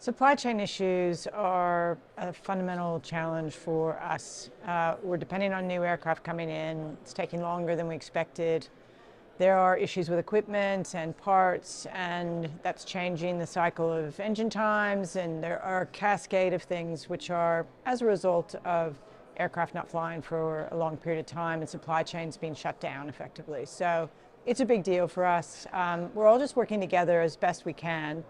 Supply chain issues are a fundamental challenge for us. We're depending on new aircraft coming in. It's taking longer than we expected. There are issues with equipment and parts, and that's changing the cycle of engine times, and there are a cascade of things which are as a result of aircraft not flying for a long period of time and supply chains being shut down effectively. So it's a big deal for us. We're all just working together as best we can,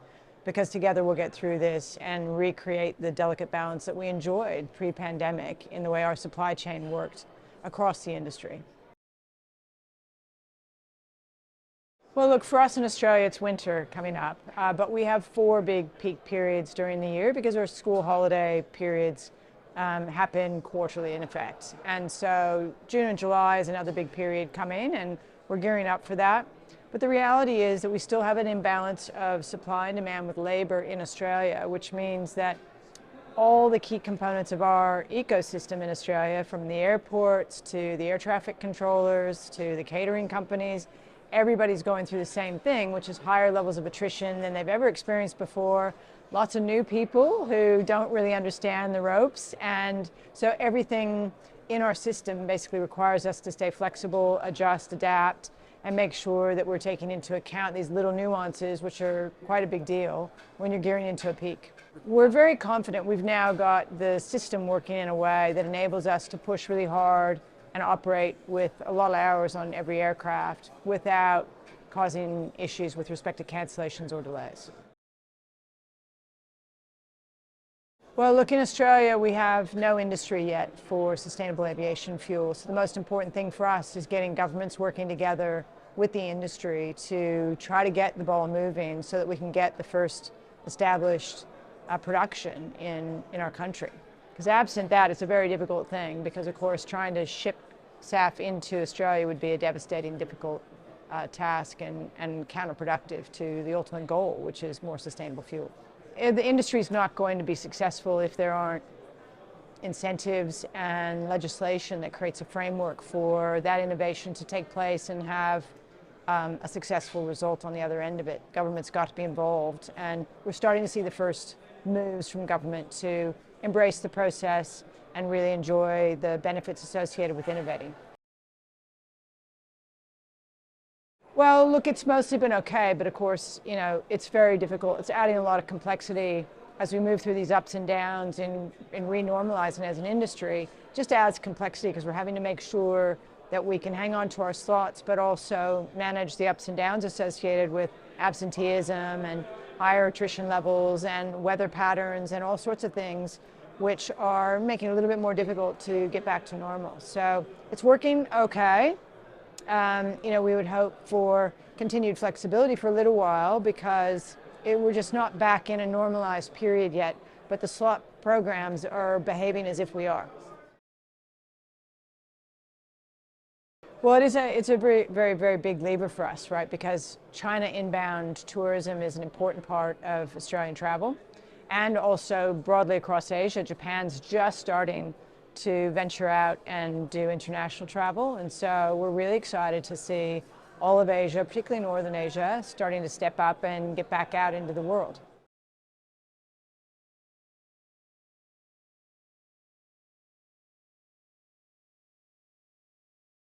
because together we'll get through this and recreate the delicate balance that we enjoyed pre-pandemic in the way our supply chain worked across the industry. Well, look, for us in Australia, it's winter coming up, but we have 4 big peak periods during the year because our school holiday periods happen quarterly in effect. And so June and July is another big period coming, and we're gearing up for that. But the reality is that we still have an imbalance of supply and demand with labor in Australia, which means that all the key components of our ecosystem in Australia, from the airports to the air traffic controllers to the catering companies, everybody's going through the same thing, which is higher levels of attrition than they've ever experienced before. Lots of new people who don't really understand the ropes. And so everything in our system basically requires us to stay flexible, adjust, adapt, and make sure that we're taking into account these little nuances, which are quite a big deal when you're gearing into a peak. We're very confident we've now got the system working in a way that enables us to push really hard and operate with a lot of hours on every aircraft without causing issues with respect to cancellations or delays. Well, look, in Australia, we have no industry yet for sustainable aviation fuel. So the most important thing for us is getting governments working together with the industry to try to get the ball moving so that we can get the first established production in our country. Because absent that, it's a very difficult thing because, of course, trying to ship SAF into Australia would be a devastating, difficult task and counterproductive to the ultimate goal, which is more sustainable fuel. The industry is not going to be successful if there aren't incentives and legislation that creates a framework for that innovation to take place and have a successful result on the other end of it. Government's got to be involved, and we're starting to see the first moves from government to embrace the process and really enjoy the benefits associated with innovating. Well, look, it's mostly been okay, but of course, it's very difficult. It's adding a lot of complexity as we move through these ups and downs and renormalizing as an industry. It just adds complexity because we're having to make sure that we can hang on to our slots, but also manage the ups and downs associated with absenteeism and higher attrition levels and weather patterns and all sorts of things, which are making it a little bit more difficult to get back to normal. So it's working okay. We would hope for continued flexibility for a little while because we're just not back in a normalized period yet, but the slot programs are behaving as if we are. Well, it's a very, very, very big lever for us, right? Because China inbound tourism is an important part of Australian travel, and also broadly across Asia. Japan's just starting to venture out and do international travel, and so we're really excited to see all of Asia, particularly Northern Asia, starting to step up and get back out into the world.